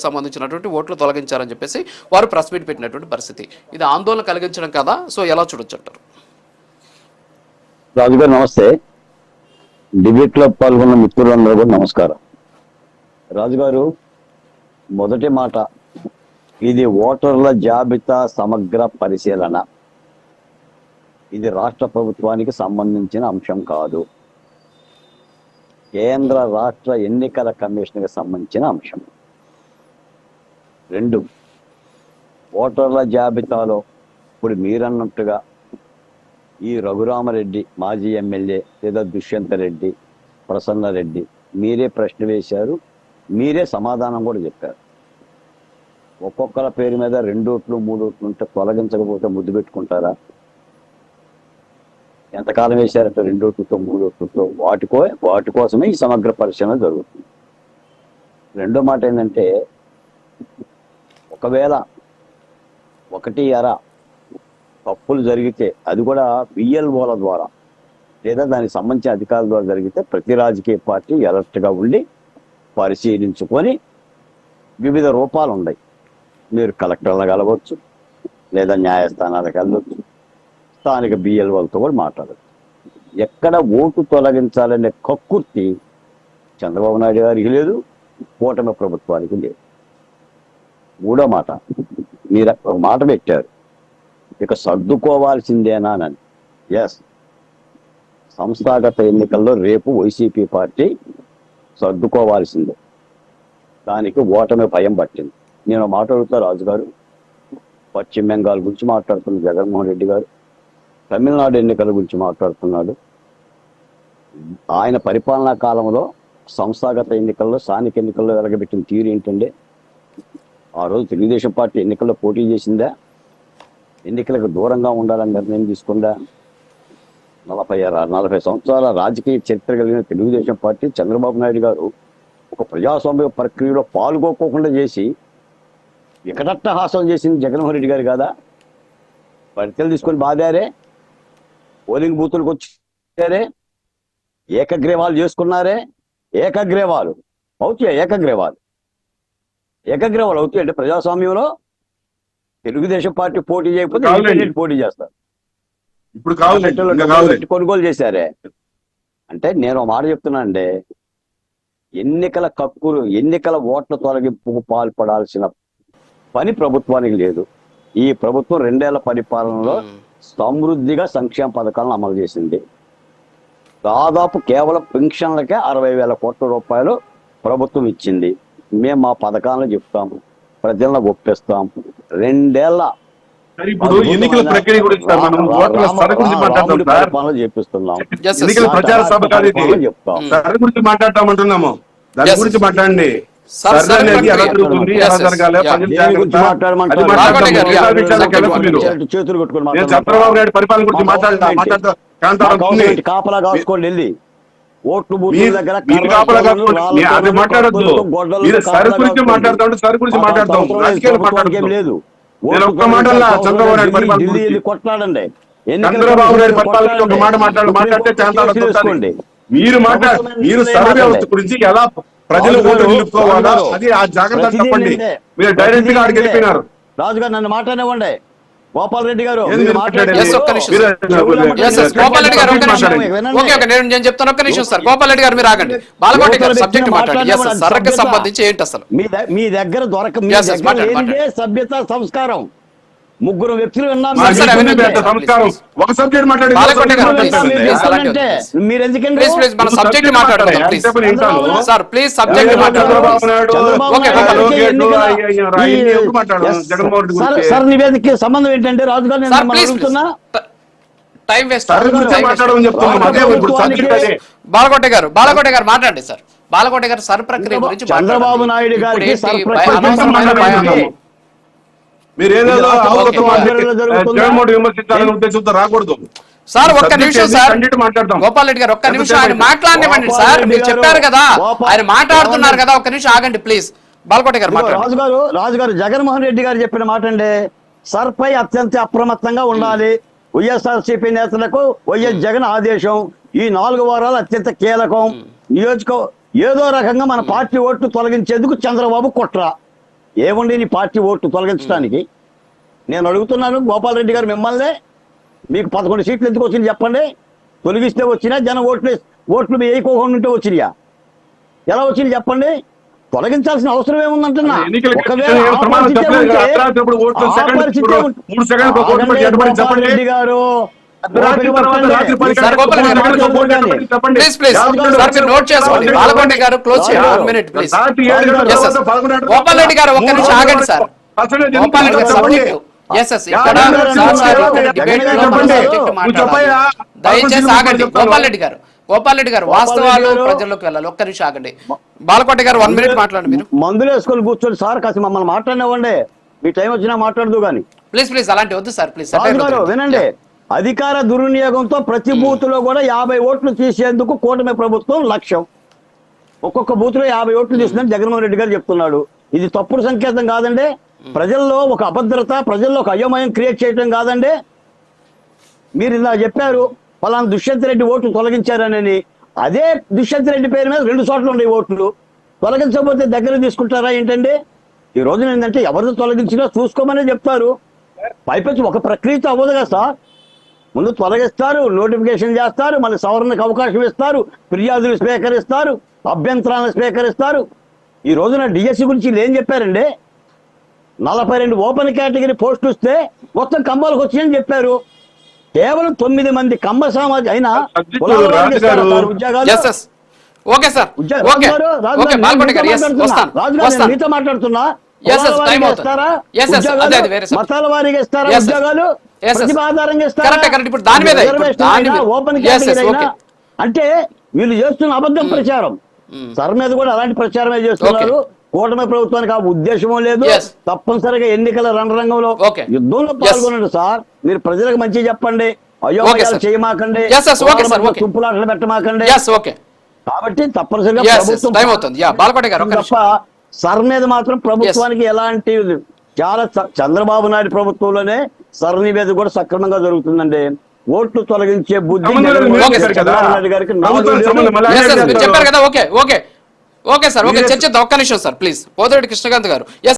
సంబంధించినటువంటి ఓట్లు తొలగించారని చెప్పేసి వారు ప్రెస్ మీట్ పెట్టినటువంటి పరిస్థితి. ఇది ఆందోళన కలిగించడం కదా, సో ఎలా చూడొచ్చు అంటారు? రాజుగారు నమస్తే. డిబేట్ లో పాల్గొన్న మిత్రులందరూ కూడా నమస్కారం. రాజుగారు, మొదటి మాట, ఇది ఓటర్ల జాబితా సమగ్ర పరిశీలన. ఇది రాష్ట్ర ప్రభుత్వానికి సంబంధించిన అంశం కాదు, కేంద్ర రాష్ట్ర ఎన్నికల కమిషన్కి సంబంధించిన అంశం. 2, ఓటర్ల జాబితాలో ఇప్పుడు మీరన్నట్టుగా ఈ రఘురామరెడ్డి మాజీ ఎమ్మెల్యే లేదా దుష్యంత రెడ్డి, ప్రసన్న రెడ్డి, మీరే ప్రశ్న వేశారు, మీరే సమాధానం కూడా చెప్పారు. ఒక్కొక్కరి పేరు మీద 2 ఓట్లు 3 ఓట్లు ఉంటే తొలగించకపోతే ముద్దు పెట్టుకుంటారా? ఎంతకాలం వేశారంటే 2 ఓట్లతో 3 ఓట్లతో వాటి కోసమే ఈ సమగ్ర పరిశీలన జరుగుతుంది. రెండో మాట ఏంటంటే, ఒకవేళ 1/2 తప్పులు జరిగితే అది కూడా బిఎల్ఓల ద్వారా లేదా దానికి సంబంధించిన అధికారుల ద్వారా జరిగితే ప్రతి రాజకీయ పార్టీ అలర్ట్గా ఉండి పరిశీలించుకొని వివిధ రూపాలు ఉన్నాయి. మీరు కలెక్టర్లకు వెళ్ళవచ్చు, లేదా న్యాయస్థానాలకు వెళ్ళవచ్చు, స్థానిక బిఎల్ఓలతో కూడా మాట్లాడచ్చు. ఎక్కడ ఓటు తొలగించాలనే కక్కుర్తి చంద్రబాబు నాయుడు గారికి లేదు, కూటమి ప్రభుత్వానికి లేదు. మూడో మాట, మీరు ఒక మాట పెట్టారు, ఇక సర్దుకోవాల్సిందేనా అని. ఎస్, సంస్థాగత ఎన్నికల్లో రేపు వైసీపీ పార్టీ సర్దుకోవాల్సిందే. దానికి ఓటమి భయం పట్టింది. నేను మాట్లాడుతా రాజుగారు, పశ్చిమ బెంగాల్ గురించి మాట్లాడుతున్న జగన్మోహన్ రెడ్డి గారు, తమిళనాడు ఎన్నికల గురించి మాట్లాడుతున్నాడు. ఆయన పరిపాలనా కాలంలో సంస్థాగత ఎన్నికల్లో, స్థానిక ఎన్నికల్లో వెలగబెట్టిన తీరు ఏంటంటే, ఆ రోజు తెలుగుదేశం పార్టీ ఎన్నికల్లో పోటీ చేసిందా? ఎన్నికలకు దూరంగా ఉండాలని నిర్ణయం తీసుకుందా? 40 సంవత్సరాల రాజకీయ చరిత్ర కలిగిన తెలుగుదేశం పార్టీ చంద్రబాబు నాయుడు గారు ఒక ప్రజాస్వామ్య ప్రక్రియలో పాల్గొకోకుండా చేసి వికటట్టహాసం చేసింది జగన్మోహన్ రెడ్డి గారు కాదా? పరిచయలు తీసుకొని బాధారే, పోలింగ్ బూతులకు వచ్చారే, ఏకగ్రీవాలు చేసుకున్నారే. ఏకగ్రీవాలు అవుతాయి, ఏకగ్రీవాలు అవుతాయి అంటే ప్రజాస్వామ్యంలో తెలుగుదేశం పార్టీ పోటీ చేయకపోతే పోటీ చేస్తారు. ఇప్పుడు కొనుగోలు చేశారే అంటే నేను మాట చెప్తున్నానండి, ఎన్నికల ఓట్ల తొలగింపుకు పాల్పడాల్సిన పని ప్రభుత్వానికి లేదు. ఈ ప్రభుత్వం 2 ఏళ్ల పరిపాలనలో సమృద్ధిగా సంక్షేమ పథకాలను అమలు చేసింది. దాదాపు కేవలం పెన్షన్లకే 60,000 కోట్ల రూపాయలు ప్రభుత్వం ఇచ్చింది. మేము మా పథకాలను చెప్తాము, ప్రజలను ఒప్పిస్తాం. 2 ఏళ్ల ఇప్పుడు ఎన్నికల ప్రక్రియ గురించి మనం ఓట్ల సర గురించి మాట్లాడుతున్నాం, చేపిస్తున్నాం. ఎన్నికల ప్రచార సభ కాదు ఇది, సర గురించి మాట్లాడతామంటున్నాము. దాని గురించి మాట్లాడండి. అనేది ఎలా జరుగుతుంది, ఎలా జరగాలి, చేతులు కొట్టుకుని చంద్రబాబు నాయుడు పరిపాలన గురించి మాట్లాడతా కాపలా కాసుకోండి వెళ్ళి ఓట్లు అది మాట్లాడద్దు. సరి గురించి మాట్లాడతాం, సరి గురించి మాట్లాడతాం, రాజకీయాలు మాట్లాడతాం. లేదు. నేను ఒక్క మాటల్లో చంద్రబాబు నాయుడు పరిపాలన కొట్లాడండి. చంద్రబాబు నాయుడు పరిపాలన ఒక మాట మాట్లాడితే చాలండి. మీరు సర్వే వ్యవస్థ గురించి ఎలా ప్రజలు ఓటు నిలుపుకోవాలా అది ఆ జాగ్రత్త చెప్పండి. మీరు డైరెక్ట్ గా అడిగి వెళ్ళిపోయినారు. రాజుగారు నన్ను మాట్లాడనివ్వండి. గోపాల్ రెడ్డి గారు నేను చెప్తాను, ఒక్క నిమిషం సార్. గోపాల్ రెడ్డి గారు మీరు ఆగండి. బాలకోటి గారు సబ్జెక్ట్ మాట్లాడండి. సర్కి సంబంధించి ఏంటి అసలు మీ దగ్గర సభ్యత సంస్కారం? 3 వ్యక్తులు విన్నాం. ఒక సబ్జెక్ట్ మీరు ఎందుకంటే సార్ నివేదిక సంబంధం ఏంటంటే రాజుగారు నేను అడుగుతున్నా. బాలకోట గారు మాట్లాడండి సార్. బాలకోట గారు సర్ ప్రక్రియ గురించి చంద్రబాబు నాయుడు గారికి మీరు ఏదేదో విమర్శించాలనే ఉద్దేశంతో రాకూడదు సార్. ఒక్క నిమిషం సార్, గోపాల్ రెడ్డి గారు ఒక్క నిమిషం ఆయన మాట్లాడనివ్వండి సార్. మీరు చెప్పారు కదా, ఆయన మాట్లాడుతున్నారు కదా, ఒక్క నిమిషం ఆగండి ప్లీజ్. బాలకోట గారు రాజుగారు జగన్మోహన్ రెడ్డి గారు చెప్పిన మాట అండి, సర్పై అత్యంత అప్రమత్తంగా ఉండాలి. వైఎస్ఆర్సీపీ నేతలకు వైఎస్ జగన్ ఆదేశం. ఈ 4 వారాలు అత్యంత కీలకం. ఏదో రకంగా మన పార్టీ ఓట్లు తొలగించేందుకు చంద్రబాబు కుట్ర. ఏముంది నీ పార్టీ ఓట్లు తొలగించడానికి? నేను అడుగుతున్నాను గోపాల్ రెడ్డి గారు మిమ్మల్ని, మీకు 11 సీట్లు ఎందుకు వచ్చింది చెప్పండి? తొలగిస్తే వచ్చినా జనం ఓట్లు వేయకోకుండా ఉంటే వచ్చినాయా? ఎలా వచ్చింది చెప్పండి? తొలగించాల్సిన అవసరం ఏముందంటున్నా. రెడ్డి గారు గోపాల్ రెడ్డి గారు ఒక్క నిమిషం ఆగండి సార్. గోపాల్ రెడ్డి గారు సబ్జెక్టు దయచేసి ఆగండి. గోపాల్ రెడ్డి గారు వాస్తవాలు ప్రజల్లోకి వెళ్ళాలి. ఒక్క నిమిషం ఆగండి. బాలకోట గారు 1 మినిట్ మాట్లాడండి. మీరు మందులు వేసుకొని కూర్చోండి సార్, కాస్త మమ్మల్ని మాట్లాడినవ్వండి. మీ టైం వచ్చినా మాట్లాడదు కానీ ప్లీజ్ అలాంటి వద్దు సార్. ప్లీజ్ వినండి. అధికార దుర్వినియోగంతో ప్రతి బూత్ లో కూడా 50 ఓట్లు తీసేందుకు కూటమి ప్రభుత్వం లక్ష్యం. ఒక్కొక్క బూత్ లో 50 ఓట్లు తీసుకుందని జగన్మోహన్ రెడ్డి గారు చెప్తున్నాడు. ఇది తప్పుడు సంకేతం కాదండి? ప్రజల్లో ఒక అభద్రత, ప్రజల్లో ఒక అయోమయం క్రియేట్ చేయడం కాదండి? మీరు ఇలా చెప్పారు పలానా దుష్యంత్ రెడ్డి ఓట్లు తొలగించారని. అదే దుష్యంత్ రెడ్డి పేరు మీద 2 చోట్ల ఉండే ఓట్లు తొలగించకపోతే దగ్గర తీసుకుంటారా ఏంటండి? ఈ రోజున ఏంటంటే ఎవరిని తొలగించినా చూసుకోమనే చెప్తారు. పైపెచ్చి ఒక ప్రక్రియతో అవ్వదు కదా సార్. ముందు తొలగిస్తారు, నోటిఫికేషన్ చేస్తారు, మళ్ళీ సవరణకు అవకాశం ఇస్తారు, ఫిర్యాదులు స్వీకరిస్తారు, అభ్యంతరాలను స్వీకరిస్తారు. ఈ రోజున డిఎస్సి గురించి ఏం చెప్పారండి? 42 ఓపెన్ కేటగిరీ పోస్టులు వస్తే మొత్తం కంబాలకు వచ్చాయని చెప్పారు. కేవలం 9 మంది కంబ సామాజిక అయినా మీతో మాట్లాడుతున్నా. మతాల వారీగా ఇస్తారా ఉద్యోగాలు? ప్రతిభ ఆధారంగా ఇస్తారా? ఓపెన్ కేటగిరీ అయినా అంటే వీళ్ళు చేస్తున్న అబద్ధం ప్రచారం. సార్ మీద కూడా అలాంటి ప్రచారమే చేస్తున్నారు. కూటమి ప్రభుత్వానికి ఆ ఉద్దేశమో లేదు. తప్పనిసరిగా ఎన్నికల రణరంగంలో యుద్ధంలో పాల్గొనండి సార్. మీరు ప్రజలకు మంచి చెప్పండి, అయోమయాలు చేయమాకండి, తుంపులాటలు పెట్టమాకండి. కాబట్టి తప్పనిసరిగా తప్ప సర్ మీద మాత్రం ప్రభుత్వానికి ఎలాంటి చాలా చంద్రబాబు నాయుడు ప్రభుత్వంలోనే సర్ మీద కూడా సక్రమంగా జరుగుతుందండి. ఓట్లు తొలగించే బుద్ధి చంద్రబాబు నాయుడు గారికి చెప్పారు కదా. ఓకే సార్, చర్చ ఒక్క నిమిషం సార్ ప్లీజ్. పోతిరెడ్డి కృష్ణకాంత్ గారు.